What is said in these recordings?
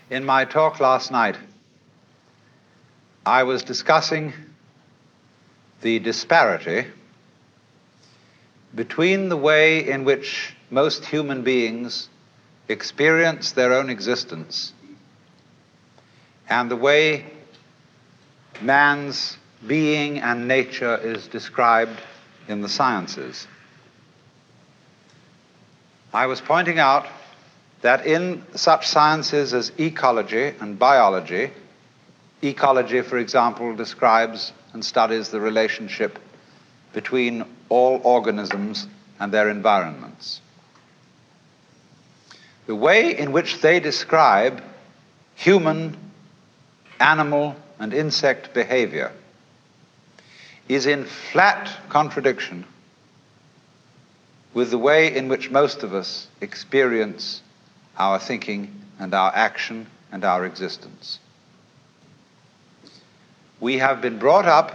In my talk last night, I was discussing the disparity between the way in which most human beings experience their own existence and the way man's being and nature is described in the sciences. I was pointing out that in such sciences as ecology and biology, ecology, for example, describes and studies the relationship between all organisms and their environments. The way in which they describe human, animal, and insect behavior is in flat contradiction with the way in which most of us experience our thinking and our action and our existence. We have been brought up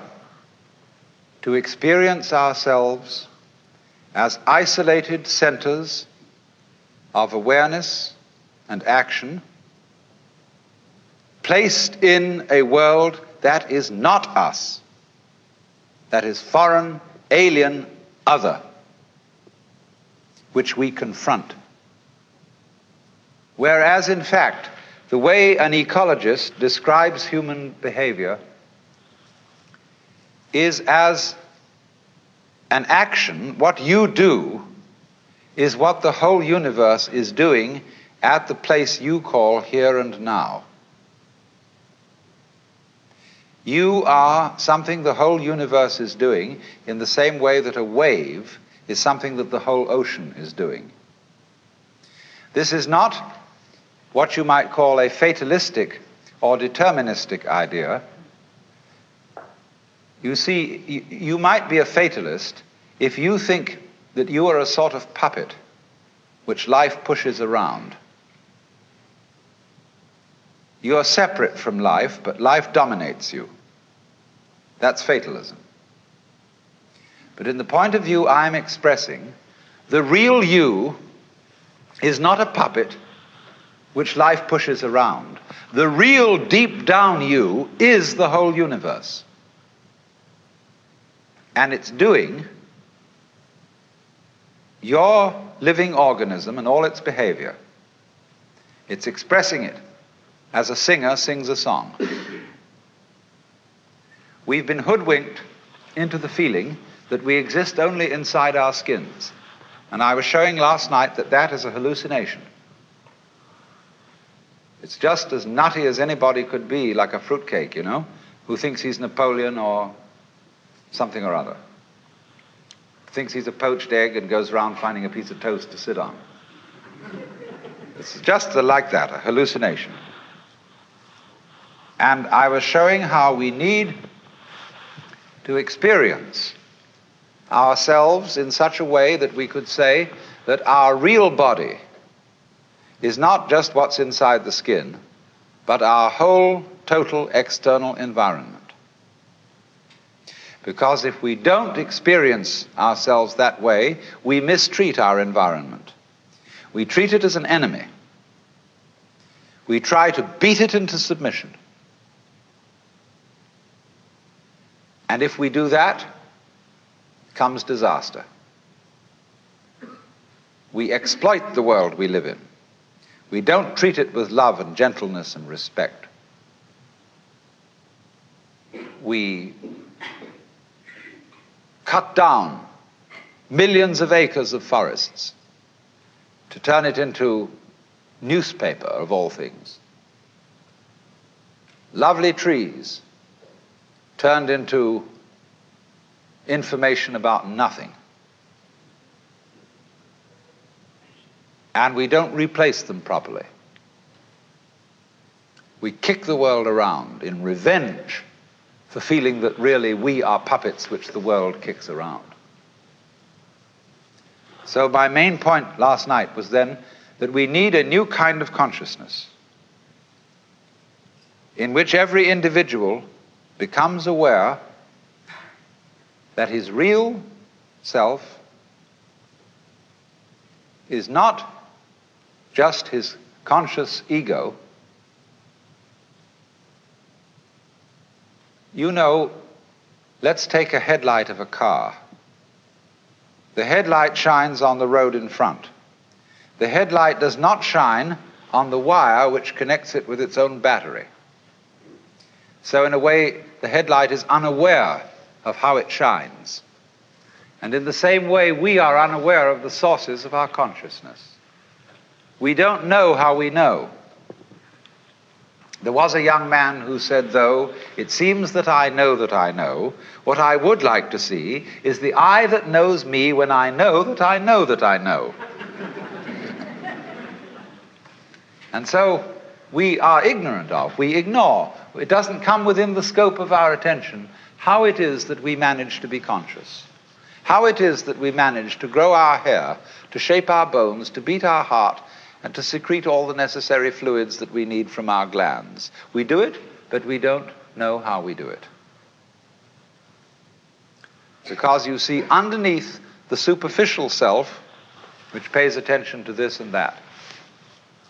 to experience ourselves as isolated centers of awareness and action, placed in a world that is not us, that is foreign, alien, other, which we confront. Whereas, in fact, the way an ecologist describes human behavior is as an action. What you do is what the whole universe is doing at the place you call here and now. You are something the whole universe is doing in the same way that a wave is something that the whole ocean is doing. This is not what you might call a fatalistic or deterministic idea. You see, you might be a fatalist if you think that you are a sort of puppet which life pushes around. You are separate from life, but life dominates you. That's fatalism. But in the point of view I'm expressing, the real you is not a puppet which life pushes around. The real deep down you is the whole universe. And it's doing your living organism and all its behavior. It's expressing it as a singer sings a song. We've been hoodwinked into the feeling that we exist only inside our skins. And I was showing last night that that is a hallucination. It's just as nutty as anybody could be, like a fruitcake, you know, who thinks he's Napoleon or something or other. Thinks he's a poached egg and goes around finding a piece of toast to sit on. It's just like that, a hallucination. And I was showing how we need to experience ourselves in such a way that we could say that our real body is not just what's inside the skin, but our whole total external environment. Because if we don't experience ourselves that way, we mistreat our environment. We treat it as an enemy. We try to beat it into submission. And if we do that, comes disaster. We exploit the world we live in. We don't treat it with love and gentleness and respect. We cut down millions of acres of forests to turn it into newspaper, of all things. Lovely trees turned into information about nothing. And we don't replace them properly. We kick the world around in revenge for feeling that really we are puppets which the world kicks around. So my main point last night was then that we need a new kind of consciousness in which every individual becomes aware that his real self is not just his conscious ego, You know, let's take a headlight of a car. The headlight shines on the road in front. The headlight does not shine on the wire which connects it with its own battery. So in a way, the headlight is unaware of how it shines. And in the same way, we are unaware of the sources of our consciousness. We don't know how we know. There was a young man who said, though, it seems that I know, what I would like to see is the I that knows me when I know that I know that I know. And so we are ignorant of, we ignore, it doesn't come within the scope of our attention how it is that we manage to be conscious, how it is that we manage to grow our hair, to shape our bones, to beat our heart, and to secrete all the necessary fluids that we need from our glands. We do it, but we don't know how we do it. Because you see, underneath the superficial self, which pays attention to this and that,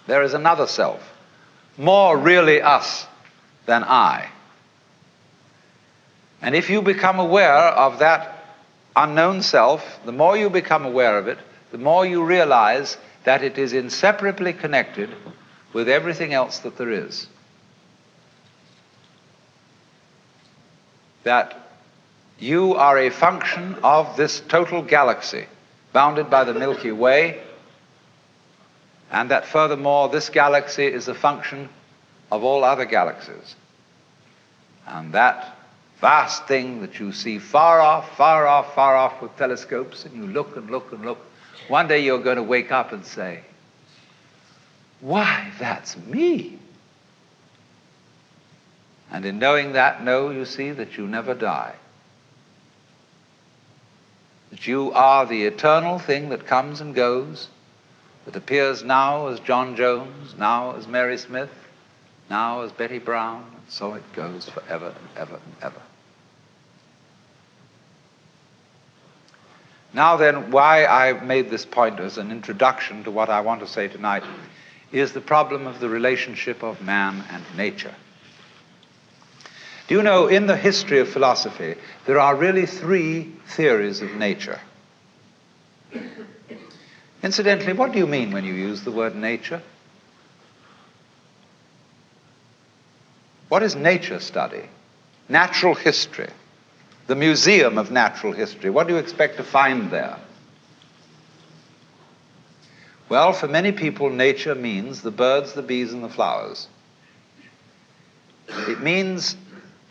there is another self, more really us than I. And if you become aware of that unknown self, the more you become aware of it, the more you realize that it is inseparably connected with everything else that there is. That you are a function of this total galaxy, bounded by the Milky Way, and that furthermore, this galaxy is a function of all other galaxies. And that vast thing that you see far off, far off, far off with telescopes, and you look and look and look, one day you're going to wake up and say, why, that's me. And in knowing that, you see that you never die. That you are the eternal thing that comes and goes, that appears now as John Jones, now as Mary Smith, now as Betty Brown, and so it goes forever and ever and ever. Now then, why I made this point as an introduction to what I want to say tonight is the problem of the relationship of man and nature. Do you know, in the history of philosophy, there are really 3 theories of nature. Incidentally, what do you mean when you use the word nature? What is nature study? Natural history. The Museum of Natural History. What do you expect to find there? Well, for many people, nature means the birds, the bees, and the flowers. It means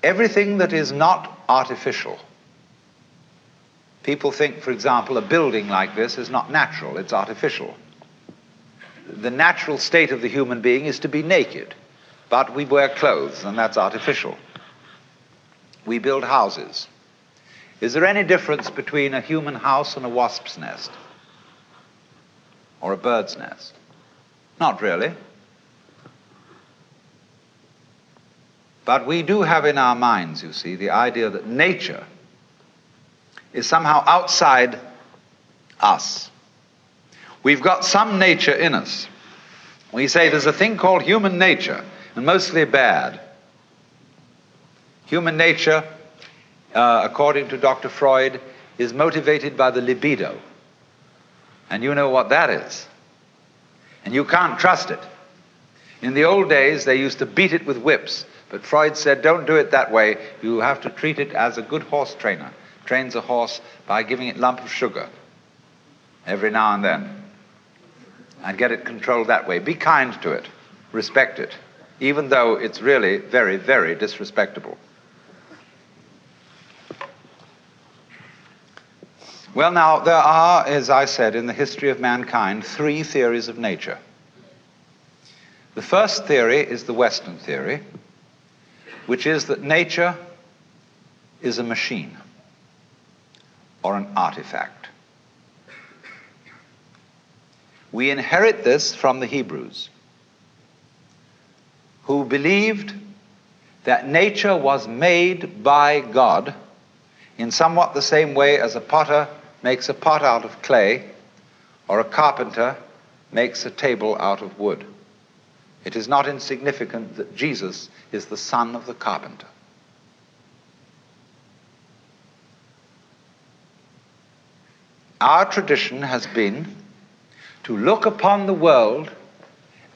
everything that is not artificial. People think, for example, a building like this is not natural, it's artificial. The natural state of the human being is to be naked, but we wear clothes, and that's artificial. We build houses. Is there any difference between a human house and a wasp's nest? Or a bird's nest? Not really. But we do have in our minds, you see, the idea that nature is somehow outside us. We've got some nature in us. We say there's a thing called human nature, and mostly bad. Human nature, according to Dr. Freud, is motivated by the libido. And you know what that is. And you can't trust it. In the old days, they used to beat it with whips. But Freud said, don't do it that way. You have to treat it as a good horse trainer trains a horse by giving it a lump of sugar every now and then. And get it controlled that way. Be kind to it. Respect it. Even though it's really very, very disrespectable. Well, now, there are, as I said, in the history of mankind, 3 theories of nature. The first theory is the Western theory, which is that nature is a machine or an artifact. We inherit this from the Hebrews, who believed that nature was made by God in somewhat the same way as a potter makes a pot out of clay, or a carpenter makes a table out of wood. It is not insignificant that Jesus is the son of the carpenter. our tradition has been to look upon the world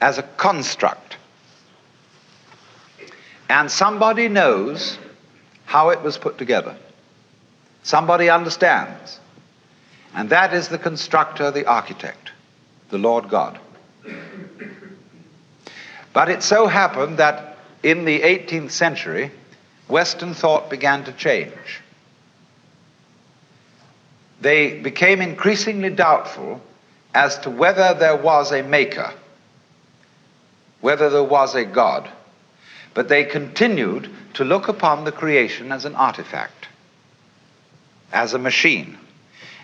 as a construct. And somebody knows how it was put together. Somebody understands. And that is the constructor, the architect, the Lord God. But it so happened that in the 18th century, Western thought began to change. They became increasingly doubtful as to whether there was a maker, whether there was a God. But they continued to look upon the creation as an artifact, as a machine.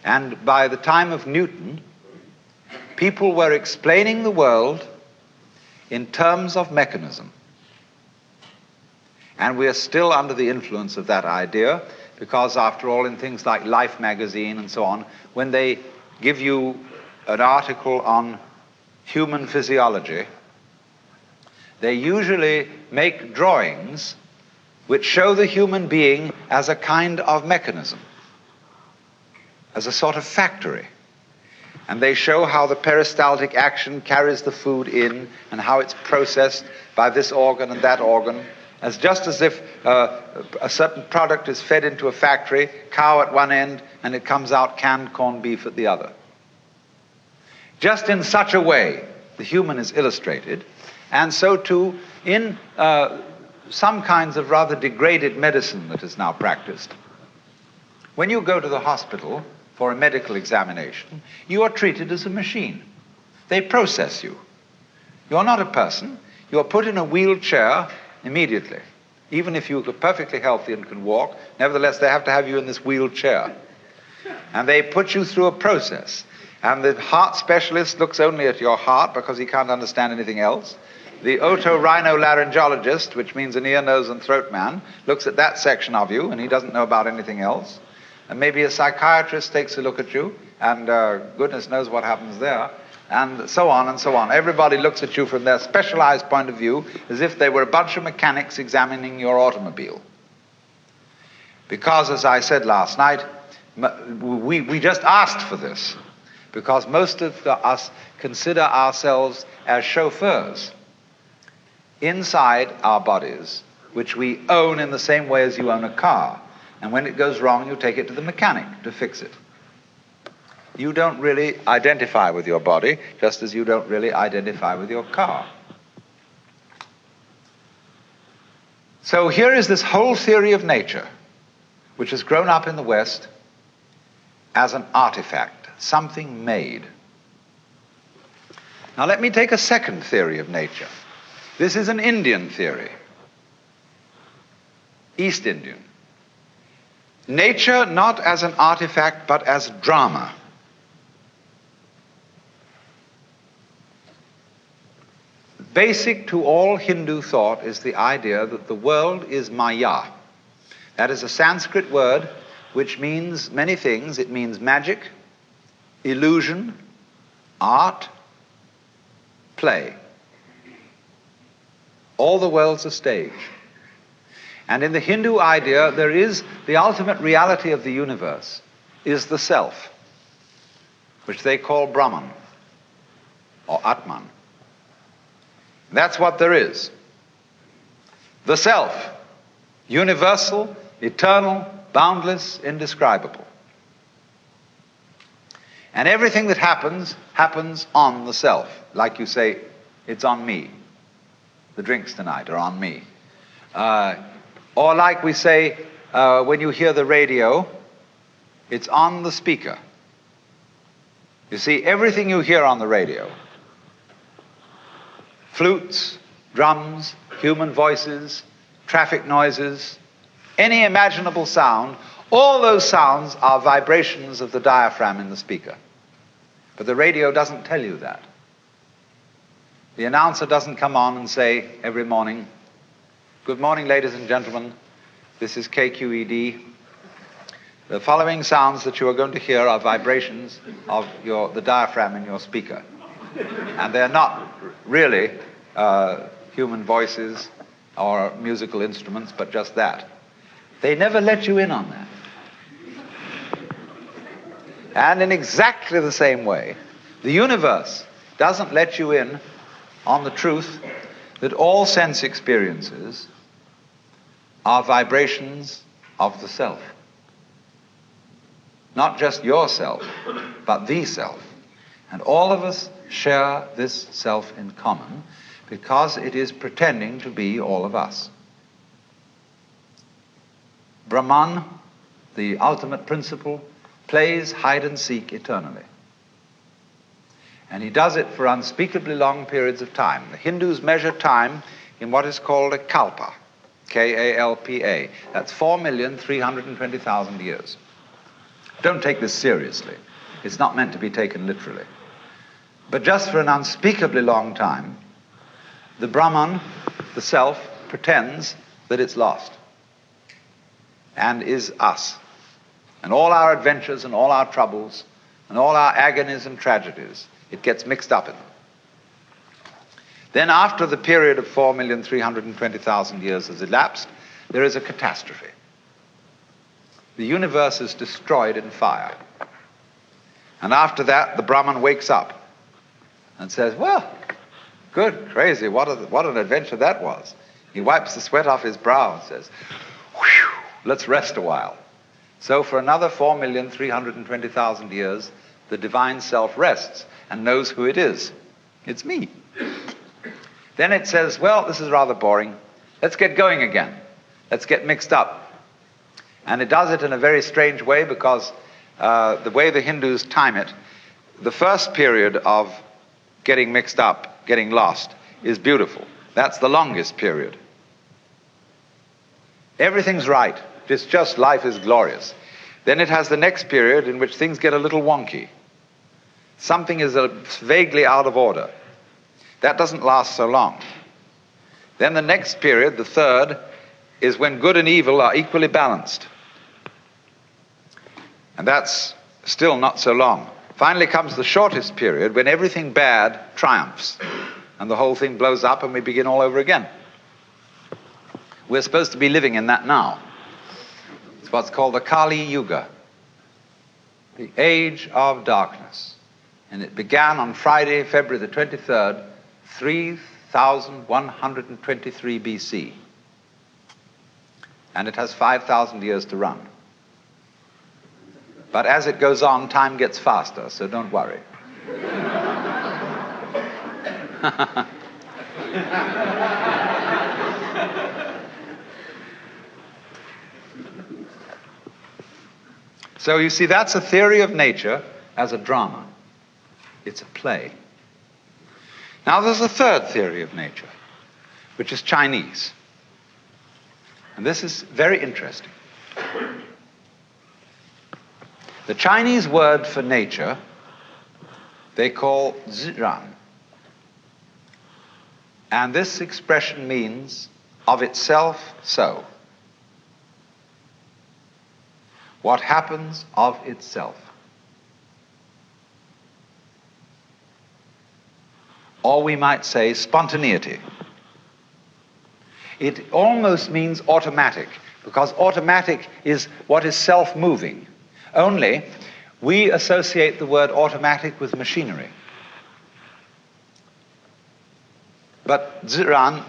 And by the time of Newton, people were explaining the world in terms of mechanism. And we are still under the influence of that idea, because after all, in things like Life magazine and so on, when they give you an article on human physiology, they usually make drawings which show the human being as a kind of mechanism, as a sort of factory. And they show how the peristaltic action carries the food in and how it's processed by this organ and that organ, as just as if a certain product is fed into a factory, cow at one end, and it comes out canned corned beef at the other. Just in such a way, the human is illustrated, and so too in some kinds of rather degraded medicine that is now practiced. When you go to the hospital for a medical examination, you are treated as a machine. They process you. You're not a person. You're put in a wheelchair immediately. Even if you're perfectly healthy and can walk, nevertheless they have to have you in this wheelchair. And they put you through a process. And the heart specialist looks only at your heart because he can't understand anything else. The otorhinolaryngologist, which means an ear, nose, and throat man, looks at that section of you, and he doesn't know about anything else. And maybe a psychiatrist takes a look at you, and goodness knows what happens there, and so on and so on. Everybody looks at you from their specialized point of view as if they were a bunch of mechanics examining your automobile. Because, as I said last night, we just asked for this, because most of us consider ourselves as chauffeurs inside our bodies, which we own in the same way as you own a car. And when it goes wrong, you take it to the mechanic to fix it. You don't really identify with your body, just as you don't really identify with your car. So here is this whole theory of nature, which has grown up in the West as an artifact, something made. Now let me take a second theory of nature. This is an Indian theory, East Indian. Nature not as an artifact, but as drama. Basic to all Hindu thought is the idea that the world is Maya. That is a Sanskrit word which means many things. It means magic, illusion, art, play. All the world's a stage. And in the Hindu idea, there is the ultimate reality of the universe is the self, which they call Brahman or Atman. That's what there is. The self, universal, eternal, boundless, indescribable. And everything that happens, happens on the self. Like you say, it's on me. The drinks tonight are on me. Or like we say, when you hear the radio, it's on the speaker. You see, everything you hear on the radio, flutes, drums, human voices, traffic noises, any imaginable sound, all those sounds are vibrations of the diaphragm in the speaker. But the radio doesn't tell you that. The announcer doesn't come on and say every morning, "Good morning, ladies and gentlemen. This is KQED. The following sounds that you are going to hear are vibrations of the diaphragm in your speaker." And they're not really human voices or musical instruments, but just that. They never let you in on that. And in exactly the same way, the universe doesn't let you in on the truth that all sense experiences are vibrations of the self. Not just yourself, but the self. And all of us share this self in common because it is pretending to be all of us. Brahman, the ultimate principle, plays hide and seek eternally. And he does it for unspeakably long periods of time. The Hindus measure time in what is called a kalpa, K-A-L-P-A. That's 4,320,000 years. Don't take this seriously. It's not meant to be taken literally. But just for an unspeakably long time, the Brahman, the self, pretends that it's lost and is us. And all our adventures and all our troubles and all our agonies and tragedies, it gets mixed up in them. Then after the period of 4,320,000 years has elapsed, there is a catastrophe. The universe is destroyed in fire. And after that, the Brahman wakes up and says, well, good, crazy, what an adventure that was. He wipes the sweat off his brow and says, whew, let's rest a while. So for another 4,320,000 years, the divine self rests and knows who it is. It's me. Then it says, well, this is rather boring. Let's get going again. Let's get mixed up. And it does it in a very strange way because the way the Hindus time it, the first period of getting mixed up, getting lost, is beautiful. That's the longest period. Everything's right. It's just life is glorious. Then it has the next period in which things get a little wonky. Something is vaguely out of order. That doesn't last so long. Then the next period, the third, is when good and evil are equally balanced. And that's still not so long. Finally comes the shortest period when everything bad triumphs and the whole thing blows up and we begin all over again. We're supposed to be living in that now. It's what's called the Kali Yuga, the age of darkness. And it began on Friday, February the 23rd, 3123 BC. And it has 5,000 years to run. But as it goes on, time gets faster, so don't worry. So you see, that's a theory of nature as a drama. It's a play. Now there's a third theory of nature, which is Chinese. And this is very interesting. The Chinese word for nature, they call ziran. And this expression means of itself so. What happens of itself. Or we might say spontaneity. It almost means automatic, because automatic is what is self-moving. Only we associate the word automatic with machinery. But ziran,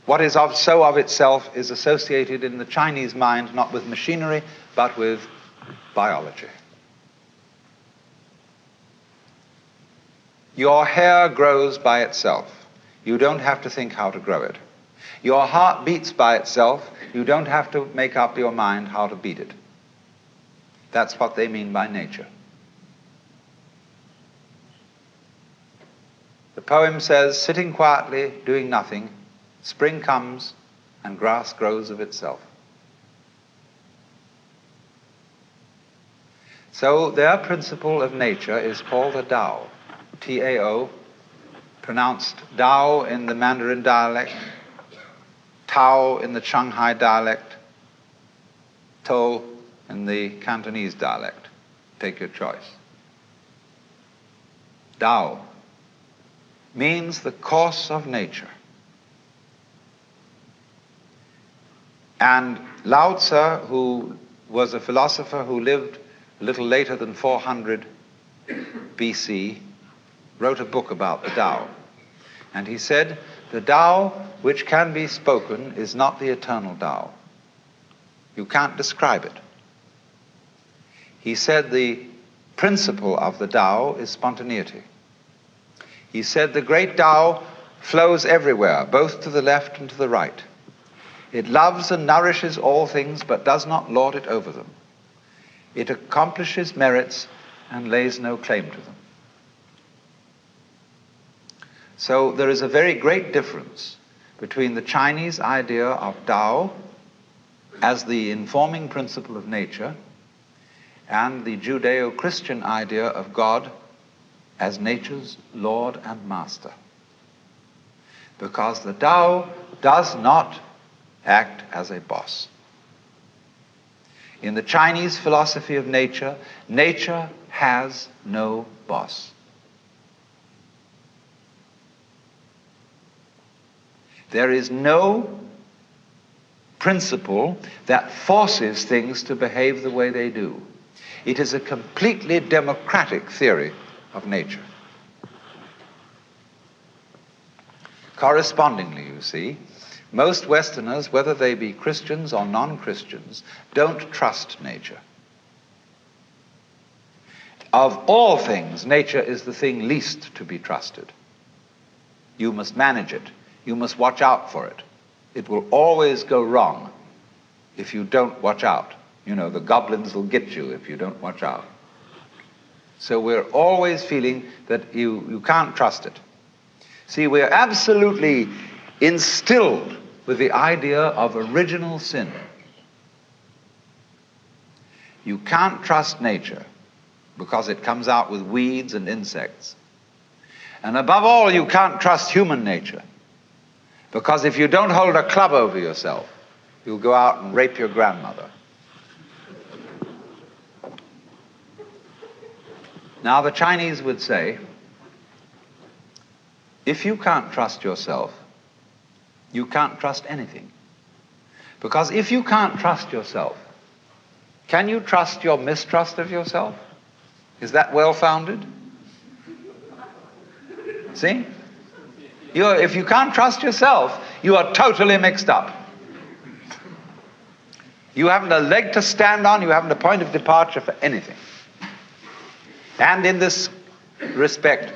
what is so of itself, is associated in the Chinese mind not with machinery, but with biology. Your hair grows by itself. You don't have to think how to grow it. Your heart beats by itself. You don't have to make up your mind how to beat it. That's what they mean by nature. The poem says, sitting quietly, doing nothing, spring comes and grass grows of itself. So their principle of nature is called a Tao, T-A-O, pronounced Dao in the Mandarin dialect, Tao in the Shanghai dialect, To in the Cantonese dialect. Take your choice. Tao means the course of nature. And Lao Tzu, who was a philosopher who lived a little later than 400 BC, wrote a book about the Tao. And he said, the Tao which can be spoken is not the eternal Tao. You can't describe it. He said the principle of the Tao is spontaneity. He said the great Tao flows everywhere, both to the left and to the right. It loves and nourishes all things, but does not lord it over them. It accomplishes merits and lays no claim to them. So there is a very great difference between the Chinese idea of Tao as the informing principle of nature and the Judeo-Christian idea of God as nature's Lord and Master. Because the Tao does not act as a boss. In the Chinese philosophy of nature, nature has no boss. There is no principle that forces things to behave the way they do. It is a completely democratic theory of nature. Correspondingly, you see, most Westerners, whether they be Christians or non-Christians, don't trust nature. Of all things, nature is the thing least to be trusted. You must manage it. You must watch out for it. It will always go wrong if you don't watch out. You know, the goblins will get you if you don't watch out. So we're always feeling that you can't trust it. See, we're absolutely instilled with the idea of original sin. You can't trust nature because it comes out with weeds and insects. And above all, you can't trust human nature because if you don't hold a club over yourself, you'll go out and rape your grandmother. Now, the Chinese would say, if you can't trust yourself, you can't trust anything. Because if you can't trust yourself, can you trust your mistrust of yourself? Is that well-founded? See? If you can't trust yourself, you are totally mixed up. You haven't a leg to stand on, you haven't a point of departure for anything. And in this respect,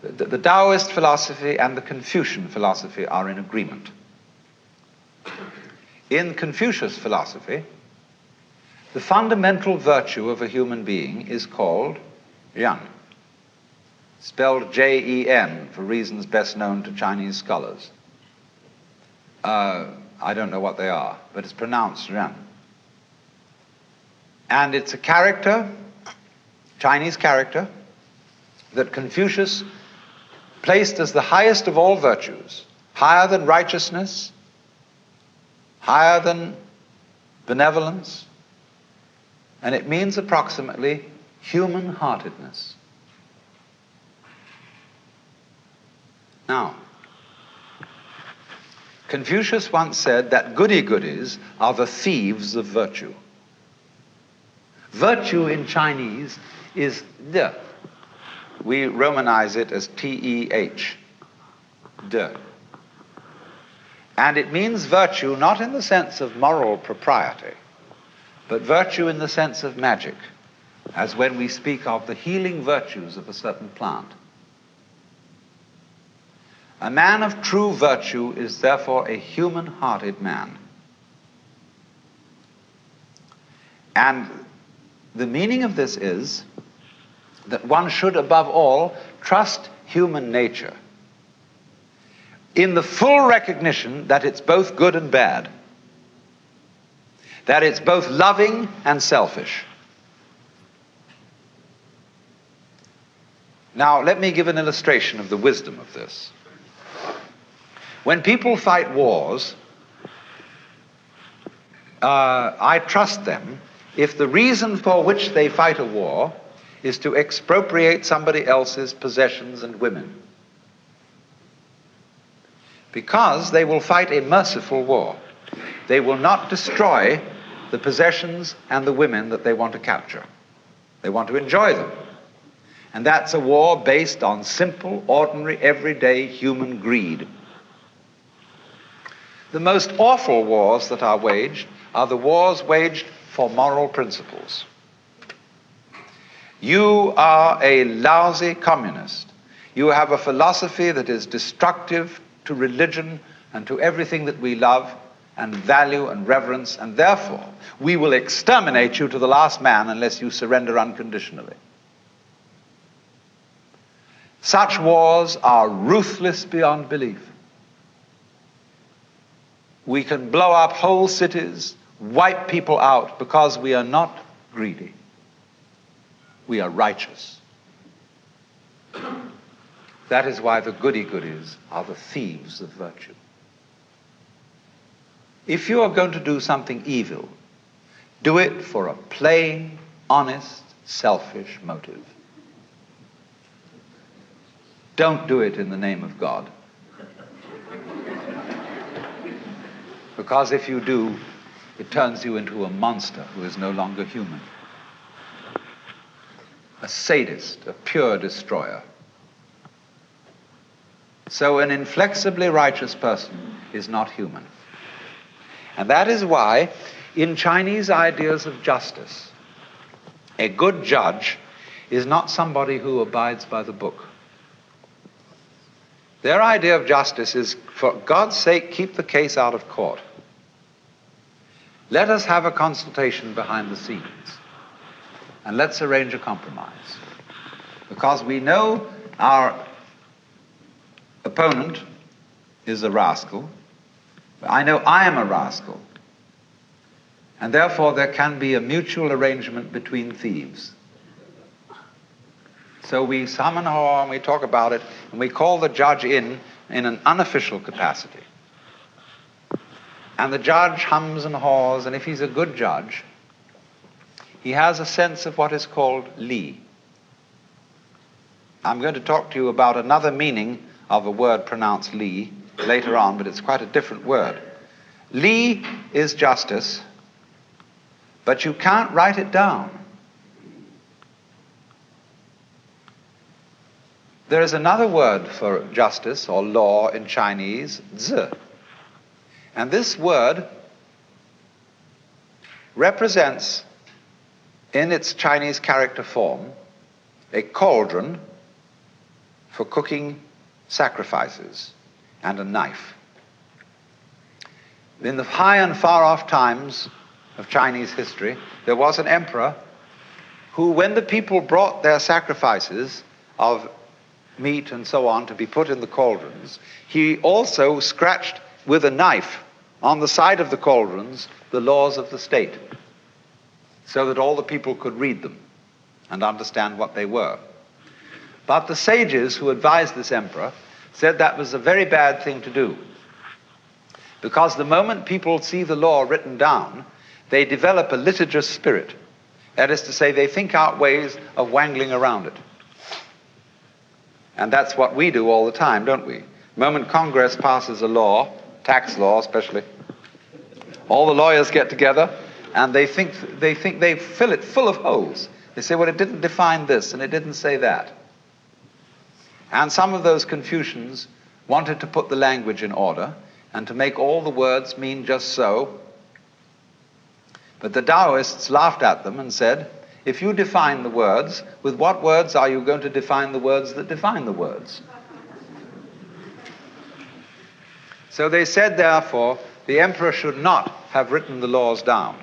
the Taoist philosophy and the Confucian philosophy are in agreement. In Confucius philosophy, the fundamental virtue of a human being is called Ren, spelled Jen for reasons best known to Chinese scholars. I don't know what they are, but it's pronounced Ren. And it's a character, Chinese character, that Confucius placed as the highest of all virtues, higher than righteousness, higher than benevolence, and it means approximately human-heartedness. Now, Confucius once said that goody-goodies are the thieves of virtue. Virtue in Chinese is de. We Romanize it as T-E-H, de. And it means virtue not in the sense of moral propriety, but virtue in the sense of magic, as when we speak of the healing virtues of a certain plant. A man of true virtue is therefore a human-hearted man. And the meaning of this is that one should, above all, trust human nature in the full recognition that it's both good and bad, that it's both loving and selfish. Now, let me give an illustration of the wisdom of this. When people fight wars, I trust them if the reason for which they fight a war is to expropriate somebody else's possessions and women. Because they will fight a merciful war. They will not destroy the possessions and the women that they want to capture. They want to enjoy them. And that's a war based on simple, ordinary, everyday human greed. The most awful wars that are waged are the wars waged for moral principles. You are a lousy communist. You have a philosophy that is destructive to religion and to everything that we love and value and reverence, and therefore we will exterminate you to the last man unless you surrender unconditionally. Such wars are ruthless beyond belief. We can blow up whole cities, wipe people out, because we are not greedy. We are righteous. That is why the goody-goodies are the thieves of virtue. If you are going to do something evil, do it for a plain, honest, selfish motive. Don't do it in the name of God. Because if you do, it turns you into a monster who is no longer human. A sadist, a pure destroyer. So an inflexibly righteous person is not human. And that is why, in Chinese ideas of justice, a good judge is not somebody who abides by the book. Their idea of justice is, for God's sake, keep the case out of court. Let us have a consultation behind the scenes, and let's arrange a compromise. Because we know our opponent is a rascal. I know I am a rascal. And therefore there can be a mutual arrangement between thieves. So we summon her and we talk about it, and we call the judge in an unofficial capacity. And the judge hums and haws, and if he's a good judge, he has a sense of what is called li. I'm going to talk to you about another meaning of a word pronounced li later on, but it's quite a different word. Li is justice, but you can't write it down. There is another word for justice or law in Chinese, zi. And this word represents, in its Chinese character form, a cauldron for cooking sacrifices and a knife. In the high and far off times of Chinese history, there was an emperor who, when the people brought their sacrifices of meat and so on to be put in the cauldrons, he also scratched with a knife on the side of the cauldrons the laws of the state, so that all the people could read them and understand what they were. But the sages who advised this emperor said that was a very bad thing to do, because the moment people see the law written down, they develop a litigious spirit. That is to say, they think out ways of wangling around it. And that's what we do all the time, don't we? The moment Congress passes a law, tax law especially, all the lawyers get together and they think they fill it full of holes. They say, well, it didn't define this and it didn't say that. And some of those Confucians wanted to put the language in order and to make all the words mean just so. But the Taoists laughed at them and said, if you define the words, with what words are you going to define the words that define the words? So they said, therefore, the emperor should not have written the laws down,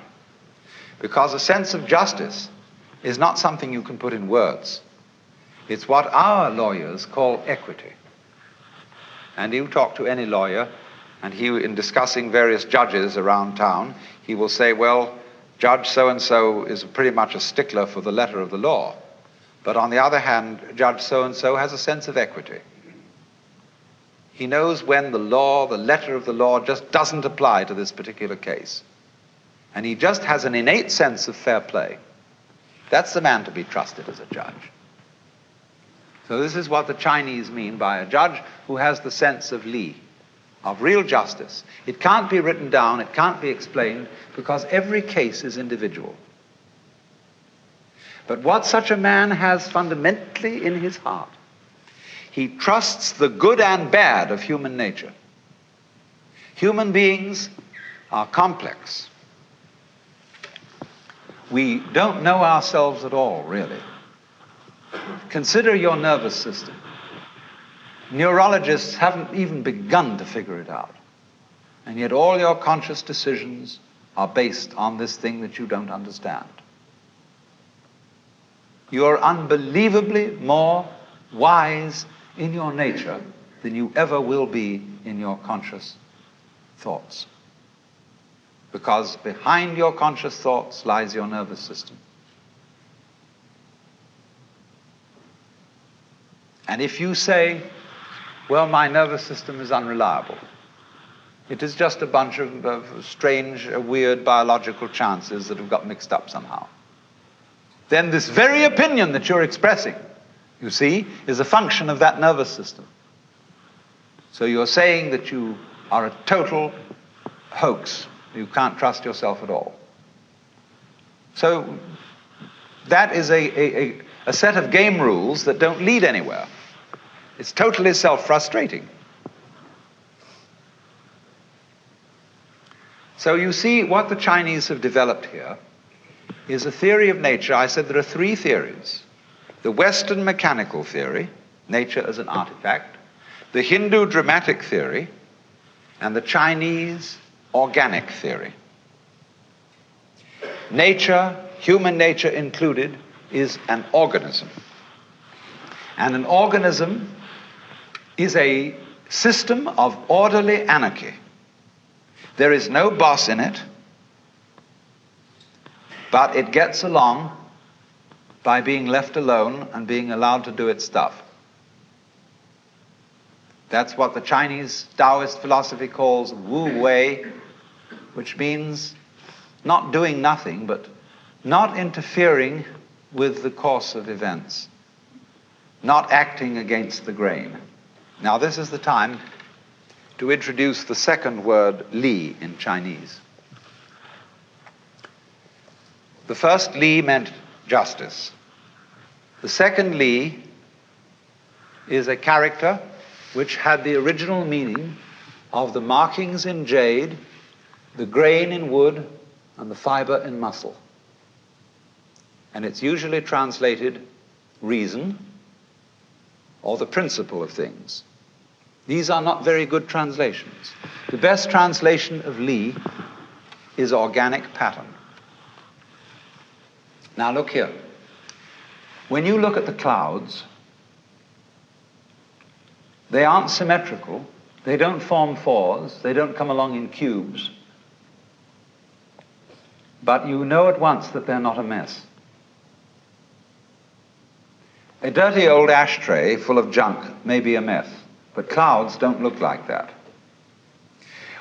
because a sense of justice is not something you can put in words. It's what our lawyers call equity. And you talk to any lawyer, and he, in discussing various judges around town, he will say, well, Judge so-and-so is pretty much a stickler for the letter of the law. But on the other hand, Judge so-and-so has a sense of equity. He knows when the law, the letter of the law, just doesn't apply to this particular case. And he just has an innate sense of fair play. That's the man to be trusted as a judge. So this is what the Chinese mean by a judge who has the sense of li, of real justice. It can't be written down, it can't be explained, because every case is individual. But what such a man has fundamentally in his heart, he trusts the good and bad of human nature. Human beings are complex. We don't know ourselves at all, really. Consider your nervous system. Neurologists haven't even begun to figure it out. And yet all your conscious decisions are based on this thing that you don't understand. You're unbelievably more wise in your nature than you ever will be in your conscious thoughts. Because behind your conscious thoughts lies your nervous system. And if you say, well, my nervous system is unreliable, it is just a bunch of strange, weird biological chances that have got mixed up somehow, then this very opinion that you're expressing, you see, is a function of that nervous system. So you're saying that you are a total hoax. You can't trust yourself at all. So that is a set of game rules that don't lead anywhere. It's totally self-frustrating. So you see, what the Chinese have developed here is a theory of nature. I said there are three theories. The Western mechanical theory, nature as an artifact, the Hindu dramatic theory, and the Chinese organic theory. Nature, human nature included, is an organism. And an organism is a system of orderly anarchy. There is no boss in it, but it gets along by being left alone and being allowed to do its stuff. That's what the Chinese Taoist philosophy calls Wu Wei, which means not doing nothing, but not interfering with the course of events, not acting against the grain. Now, this is the time to introduce the second word, li, in Chinese. The first li meant justice. The second li is a character which had the original meaning of the markings in jade, the grain in wood, and the fiber in muscle. And it's usually translated reason or the principle of things. These are not very good translations. The best translation of li is organic pattern. Now look here. When you look at the clouds, they aren't symmetrical. They don't form fours. They don't come along in cubes. But you know at once that they're not a mess. A dirty old ashtray full of junk may be a mess, but clouds don't look like that.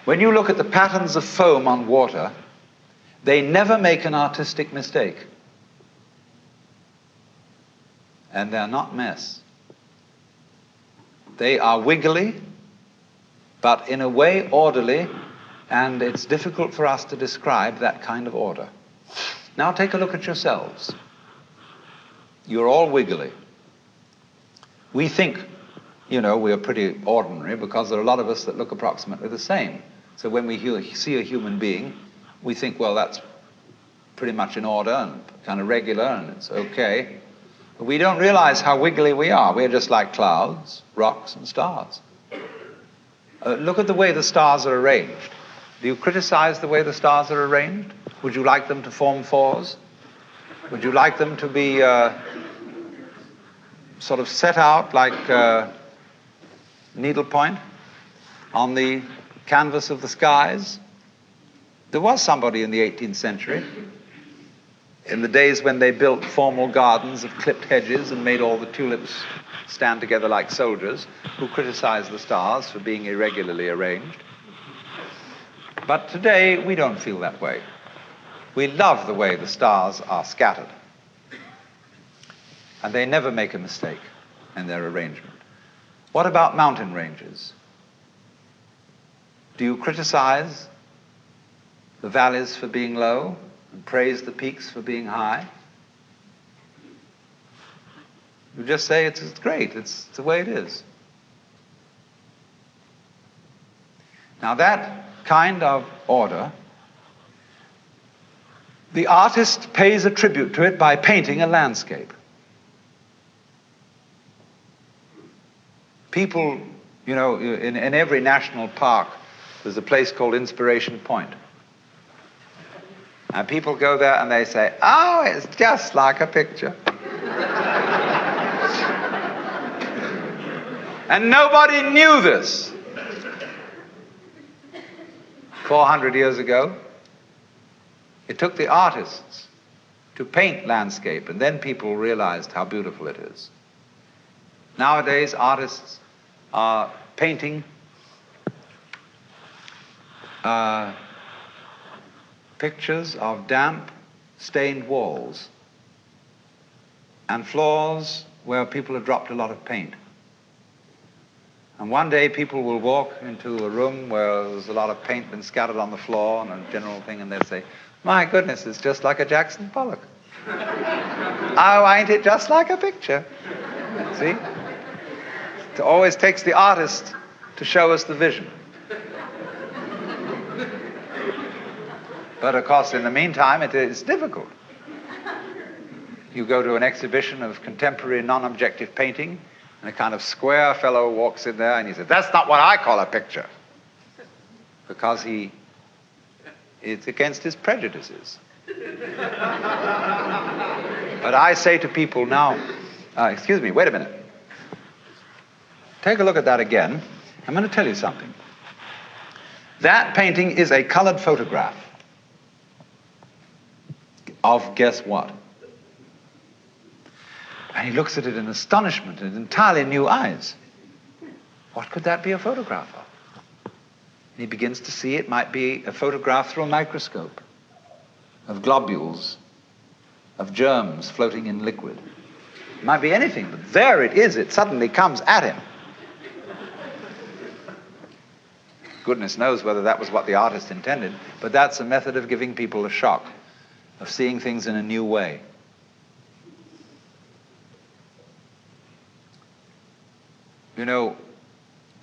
When you look at the patterns of foam on water, they never make an artistic mistake. And they're not mess. They are wiggly, but in a way orderly, and it's difficult for us to describe that kind of order. Now take a look at yourselves. You're all wiggly. We think, we're pretty ordinary because there are a lot of us that look approximately the same. So when we see a human being, we think, well, that's pretty much in order and kind of regular and it's okay. But we don't realize how wiggly we are. We're just like clouds, rocks, and stars. Look at the way the stars are arranged. Do you criticize the way the stars are arranged? Would you like them to form fours? Would you like them to be sort of set out like needlepoint on the canvas of the skies? There was somebody in the 18th century, in the days when they built formal gardens of clipped hedges and made all the tulips stand together like soldiers, who criticized the stars for being irregularly arranged. But today, we don't feel that way. We love the way the stars are scattered. And they never make a mistake in their arrangement. What about mountain ranges? Do you criticize the valleys for being low and praise the peaks for being high? You just say it's great, it's the way it is. Now that kind of order, the artist pays a tribute to it by painting a landscape. People, you know, in every national park, there's a place called Inspiration Point. And people go there and they say, oh, it's just like a picture. And nobody knew this 400 years ago. It took the artists to paint landscape, and then people realized how beautiful it is. Nowadays, artists are painting pictures of damp, stained walls and floors where people have dropped a lot of paint. And one day people will walk into a room where there's a lot of paint been scattered on the floor and a general thing, and they'll say, my goodness, it's just like a Jackson Pollock. Oh, ain't it just like a picture? See? It always takes the artist to show us the vision. But of course, in the meantime, it is difficult. You go to an exhibition of contemporary non-objective painting, and a kind of square fellow walks in there and he says, that's not what I call a picture. Because it's against his prejudices. But I say to people now, excuse me, wait a minute. Take a look at that again. I'm going to tell you something. That painting is a colored photograph of guess what? And he looks at it in astonishment and entirely new eyes. What could that be a photograph of? And he begins to see it might be a photograph through a microscope of globules, of germs floating in liquid. It might be anything, but there it is. It suddenly comes at him. Goodness knows whether that was what the artist intended, but that's a method of giving people a shock, of seeing things in a new way. You know,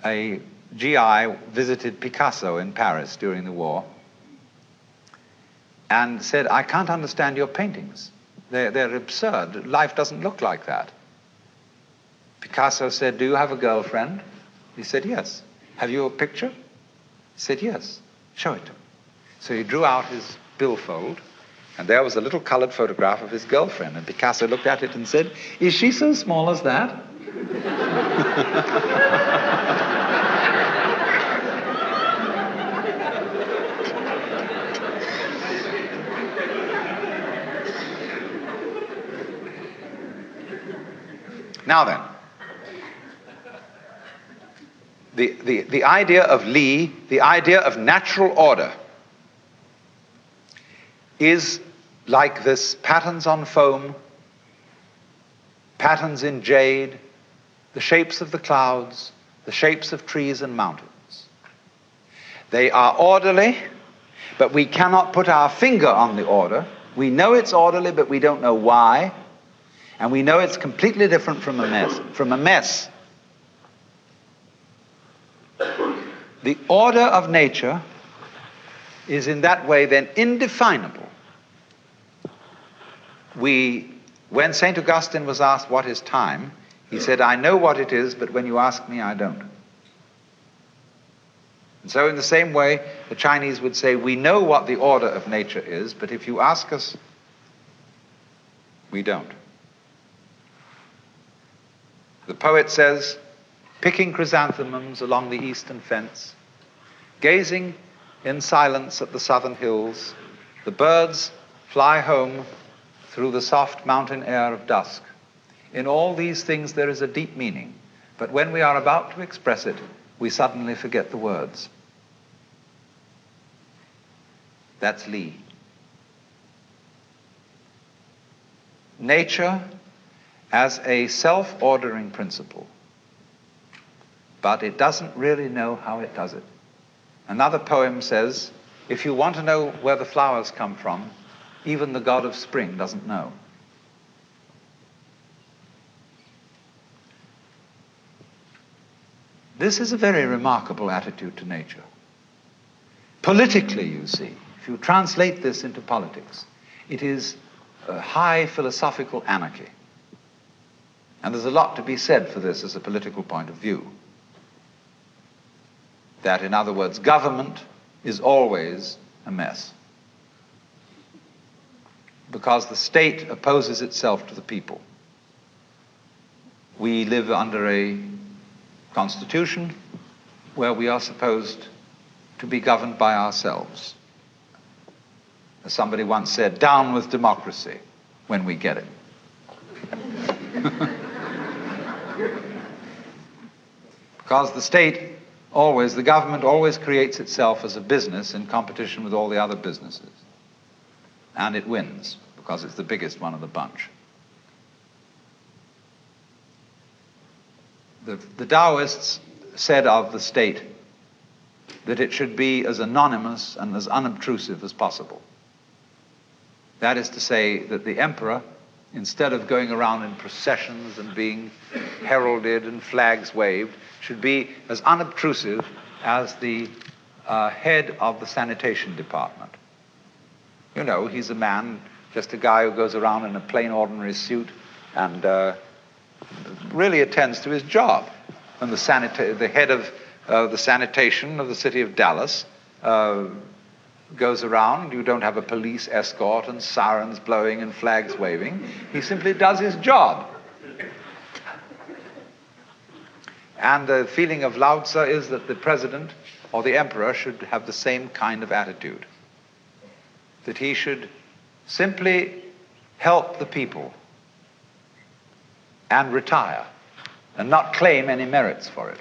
a GI visited Picasso in Paris during the war and said, I can't understand your paintings. They're absurd. Life doesn't look like that. Picasso said, do you have a girlfriend? He said, yes. Have you a picture? He said, yes. Show it to me. So he drew out his billfold, and there was a little colored photograph of his girlfriend. And Picasso looked at it and said, is she so small as that? Now then, the idea of Li, the idea of natural order, is like this patterns on foam, patterns in jade, the shapes of the clouds, the shapes of trees and mountains. They are orderly, but we cannot put our finger on the order. We know it's orderly, but we don't know why. And we know it's completely different from a mess. The order of nature is in that way then indefinable. When St. Augustine was asked what is time, he said, I know what it is, but when you ask me, I don't. And so in the same way, the Chinese would say, we know what the order of nature is, but if you ask us, we don't. The poet says, picking chrysanthemums along the eastern fence, gazing in silence at the southern hills, the birds fly home through the soft mountain air of dusk. In all these things there is a deep meaning, but when we are about to express it, we suddenly forget the words. That's Li. Nature as a self-ordering principle, but it doesn't really know how it does it. Another poem says, if you want to know where the flowers come from, even the god of spring doesn't know. This is a very remarkable attitude to nature. Politically, you see, if you translate this into politics, it is a high philosophical anarchy. And there's a lot to be said for this as a political point of view. That, in other words, government is always a mess. Because the state opposes itself to the people. We live under a constitution where we are supposed to be governed by ourselves. As somebody once said, down with democracy when we get it. Because the government always creates itself as a business in competition with all the other businesses. And it wins, because it's the biggest one of the bunch. The Taoists said of the state that it should be as anonymous and as unobtrusive as possible. That is to say that the emperor, instead of going around in processions and being heralded and flags waved, should be as unobtrusive as the head of the sanitation department. You know, he's a man, just a guy who goes around in a plain ordinary suit and really attends to his job. And the head of the sanitation of the city of Dallas goes around. You don't have a police escort and sirens blowing and flags waving. He simply does his job. And the feeling of Lao Tzu is that the president or the emperor should have the same kind of attitude. That he should simply help the people and retire and not claim any merits for it.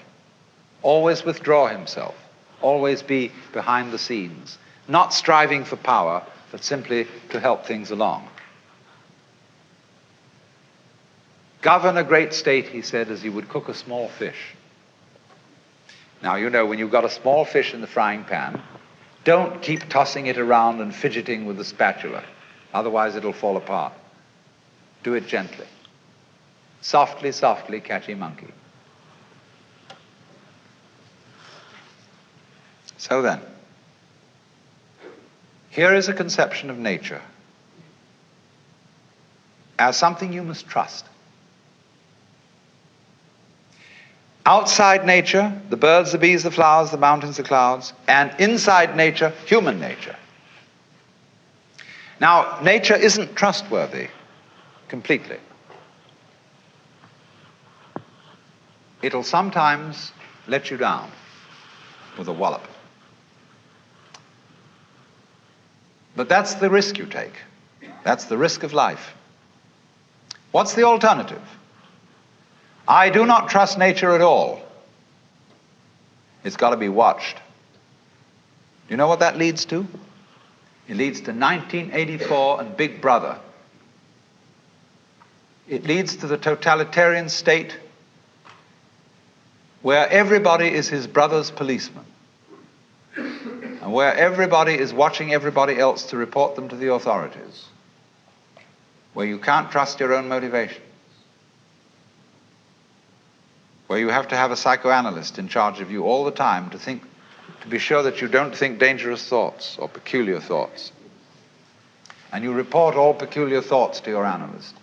Always withdraw himself, always be behind the scenes, not striving for power, but simply to help things along. Govern a great state, he said, as you would cook a small fish. Now, you know, when you've got a small fish in the frying pan, don't keep tossing it around and fidgeting with the spatula. Otherwise, it'll fall apart. Do it gently. Softly, softly, catchy monkey. So then, here is a conception of nature as something you must trust. Outside nature, the birds, the bees, the flowers, the mountains, the clouds, and inside nature, human nature. Now, nature isn't trustworthy completely. It'll sometimes let you down with a wallop. But that's the risk you take. That's the risk of life. What's the alternative? I do not trust nature at all. It's got to be watched. Do you know what that leads to? It leads to 1984 and Big Brother. It leads to the totalitarian state where everybody is his brother's policeman, and where everybody is watching everybody else to report them to the authorities, where you can't trust your own motivation, where you have to have a psychoanalyst in charge of you all the time to be sure that you don't think dangerous thoughts or peculiar thoughts. And you report all peculiar thoughts to your analyst,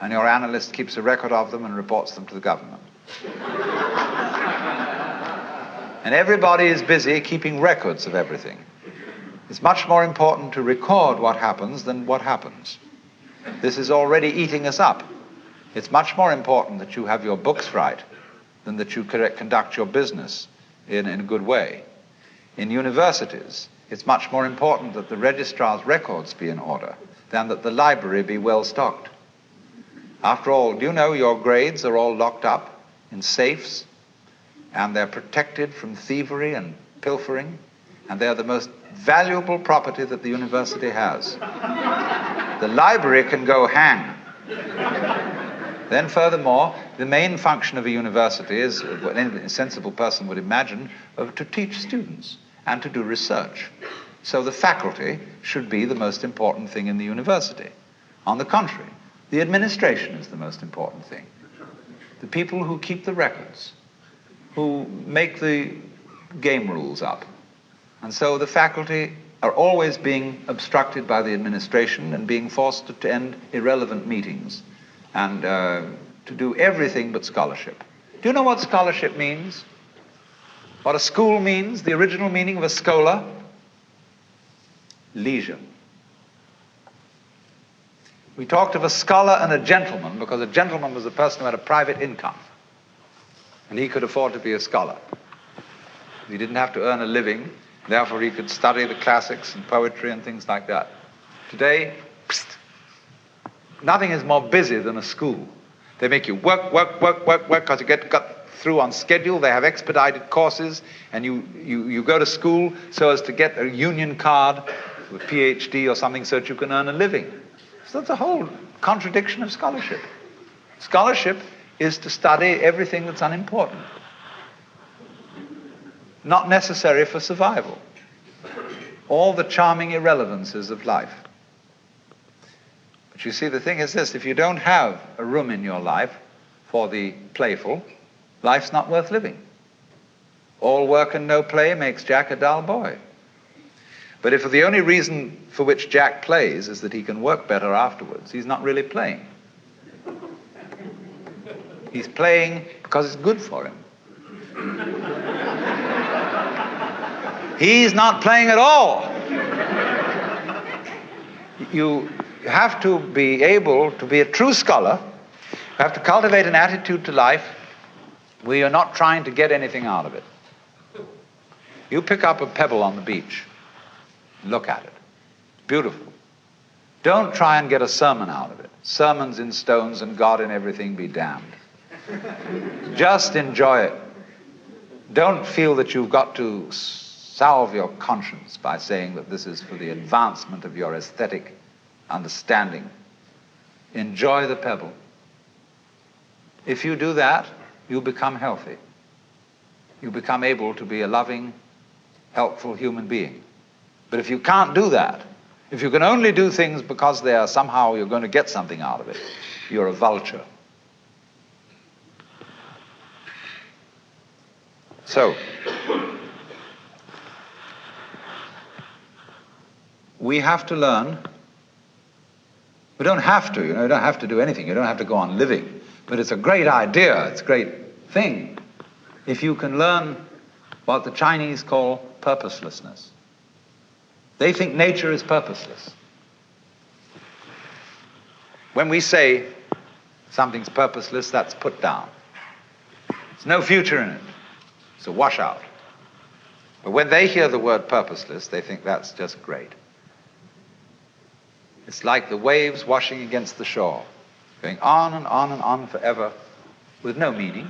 and your analyst keeps a record of them and reports them to the government. And everybody is busy keeping records of everything. It's much more important to record what happens than what happens. This is already eating us up. It's much more important that you have your books right than that you conduct your business in a good way. In universities, it's much more important that the registrar's records be in order than that the library be well stocked. After all, do you know your grades are all locked up in safes, and they're protected from thievery and pilfering, and they're the most valuable property that the university has. The library can go hang. Then furthermore, the main function of a university is, what any sensible person would imagine, to teach students and to do research. So the faculty should be the most important thing in the university. On the contrary, the administration is the most important thing. The people who keep the records, who make the game rules up. And so the faculty are always being obstructed by the administration and being forced to attend irrelevant meetings and to do everything but scholarship. Do you know what scholarship means? What a school means? The original meaning of a schola? Leisure. We talked of a scholar and a gentleman because a gentleman was a person who had a private income. And he could afford to be a scholar. He didn't have to earn a living, therefore he could study the classics and poetry and things like that. Today, nothing is more busy than a school. They make you work, because you got through on schedule. They have expedited courses, and you go to school so as to get a union card, a PhD or something, so that you can earn a living. So that's a whole contradiction of scholarship. Scholarship is to study everything that's unimportant, not necessary for survival. All the charming irrelevances of life. But you see, the thing is this: if you don't have a room in your life for the playful, life's not worth living. All work and no play makes Jack a dull boy. But if the only reason for which Jack plays is that he can work better afterwards, he's not really playing. He's playing because it's good for him. He's not playing at all. You have to be able to be a true scholar. You have to cultivate an attitude to life where you're not trying to get anything out of it. You pick up a pebble on the beach. Look at it. Beautiful. Don't try and get a sermon out of it. Sermons in stones and God in everything be damned. Just enjoy it. Don't feel that you've got to salve your conscience by saying that this is for the advancement of your aesthetic understanding. Enjoy the pebble. If you do that, you become healthy. You become able to be a loving, helpful human being. But if you can't do that, if you can only do things because they are somehow you're going to get something out of it, you're a vulture. So, we have to learn. We don't have to, you don't have to do anything. You don't have to go on living. But it's a great idea, it's a great thing if you can learn what the Chinese call purposelessness. They think nature is purposeless. When we say something's purposeless, that's put down. There's no future in it. It's a washout. But when they hear the word purposeless, they think that's just great. It's like the waves washing against the shore, going on and on and on forever with no meaning.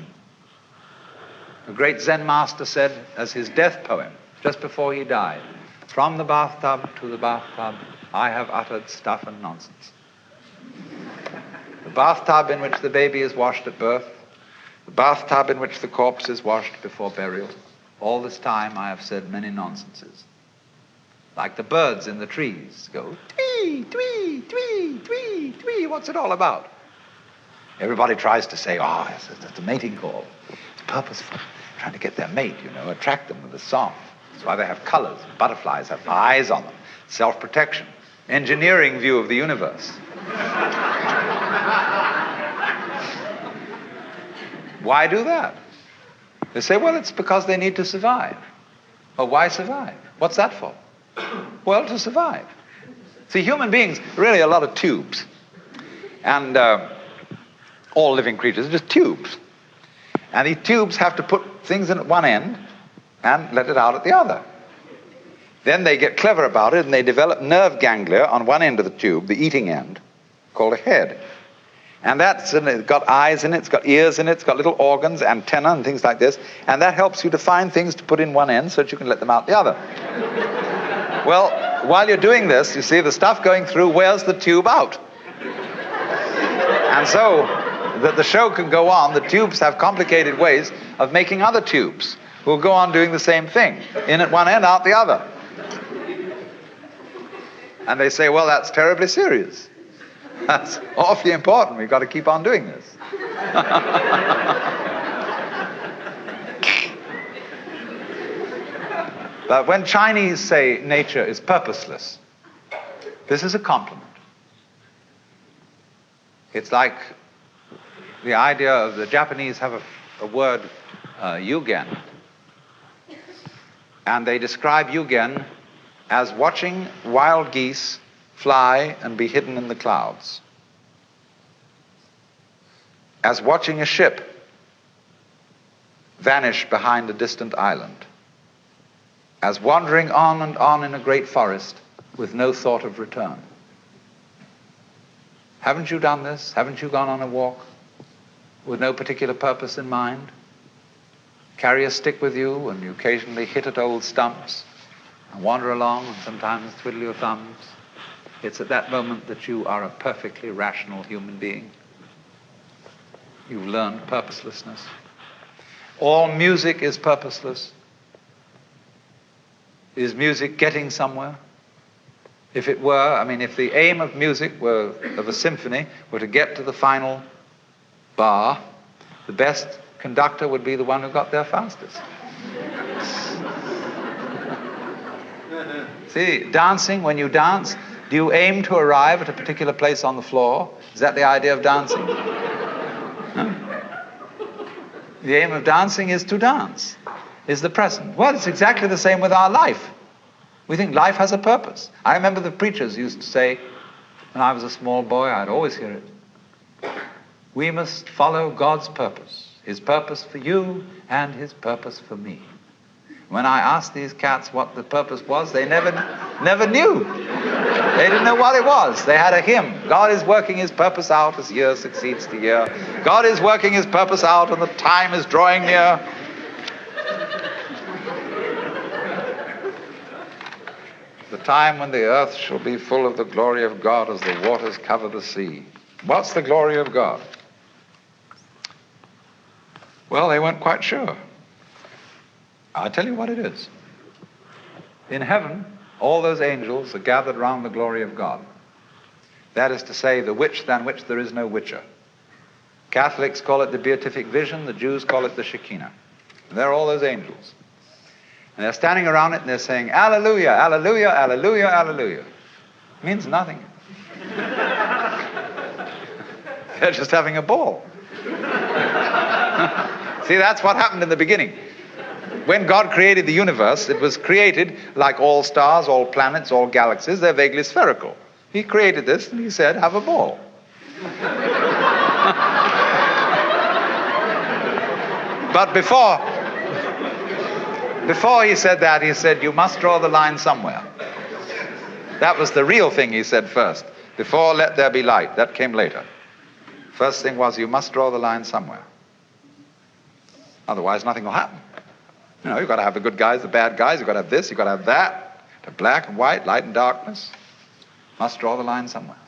A great Zen master said as his death poem, just before he died, "From the bathtub to the bathtub, I have uttered stuff and nonsense." The bathtub in which the baby is washed at birth, the bathtub in which the corpse is washed before burial, all this time I have said many nonsenses. Like the birds in the trees go, twee, twee, twee, twee, twee. What's it all about? Everybody tries to say, oh, it's a mating call. It's purposeful. Trying to get their mate, attract them with a song. That's why they have colors. Butterflies have eyes on them. Self-protection. Engineering view of the universe. Why do that? They say, well, it's because they need to survive. Well, why survive? What's that for? Well, to survive. See, human beings are really a lot of tubes. And all living creatures are just tubes. And these tubes have to put things in at one end and let it out at the other. Then they get clever about it and they develop nerve ganglia on one end of the tube, the eating end, called a head. And it's got eyes in it, it's got ears in it, it's got little organs, antennae and things like this. And that helps you to find things to put in one end so that you can let them out the other. Well, while you're doing this, you see the stuff going through wears the tube out. And so that the show can go on, the tubes have complicated ways of making other tubes who will go on doing the same thing. In at one end, out the other. And they say, well, that's terribly serious. That's awfully important. We've got to keep on doing this. But when Chinese say nature is purposeless, this is a compliment. It's like the idea of the Japanese have a word, yugen, and they describe yugen as watching wild geese fly and be hidden in the clouds, as watching a ship vanish behind a distant island, as wandering on and on in a great forest with no thought of return. Haven't you done this? Haven't you gone on a walk with no particular purpose in mind? Carry a stick with you and you occasionally hit at old stumps and wander along and sometimes twiddle your thumbs. It's at that moment that you are a perfectly rational human being. You've learned purposelessness. All music is purposeless. Is music getting somewhere? If it were, if the aim of music were, of a symphony, were to get to the final bar, the best conductor would be the one who got there fastest. See, dancing, when you dance, do you aim to arrive at a particular place on the floor? Is that the idea of dancing? No? The aim of dancing is to dance, is the present. Well, it's exactly the same with our life. We think life has a purpose. I remember the preachers used to say, when I was a small boy, I'd always hear it, we must follow God's purpose, his purpose for you and his purpose for me. When I asked these cats what the purpose was, they never knew. They didn't know what it was. They had a hymn. God is working his purpose out as year succeeds to year. God is working his purpose out and the time is drawing near. The time when the earth shall be full of the glory of God as the waters cover the sea. What's the glory of God? Well, they weren't quite sure. I'll tell you what it is. In heaven, all those angels are gathered round the glory of God. That is to say, the which than which there is no whicher. Catholics call it the beatific vision, the Jews call it the Shekinah. And there are all those angels. And they're standing around it and they're saying, Alleluia, Alleluia, Alleluia, Alleluia. It means nothing. They're just having a ball. See, that's what happened in the beginning. When God created the universe, it was created like all stars, all planets, all galaxies. They're vaguely spherical. He created this and he said, have a ball. But before he said that, he said, you must draw the line somewhere. That was the real thing he said first. Before let there be light. That came later. First thing was, you must draw the line somewhere. Otherwise, nothing will happen. You've got to have the good guys, the bad guys. You've got to have this, you've got to have that. The black and white, light and darkness. Must draw the line somewhere.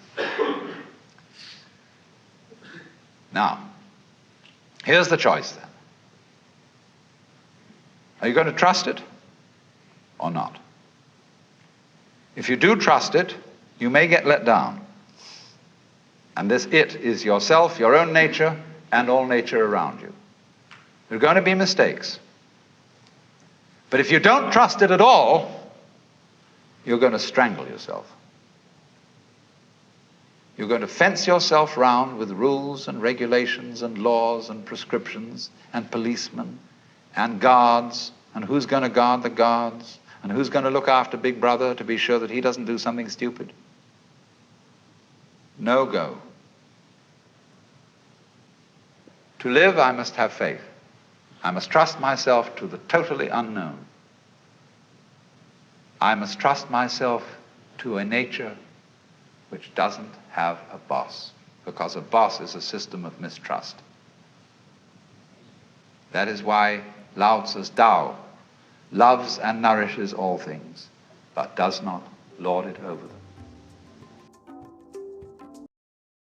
Now, here's the choice then. Are you going to trust it or not? If you do trust it, you may get let down. And this it is yourself, your own nature, and all nature around you. There are going to be mistakes. But if you don't trust it at all, you're going to strangle yourself. You're going to fence yourself round with rules and regulations and laws and prescriptions and policemen and guards, and who's going to guard the guards, and who's going to look after Big Brother to be sure that he doesn't do something stupid. No go. To live, I must have faith. I must trust myself to the totally unknown. I must trust myself to a nature which doesn't have a boss, because a boss is a system of mistrust. That is why Lao Tzu's Tao loves and nourishes all things, but does not lord it over them.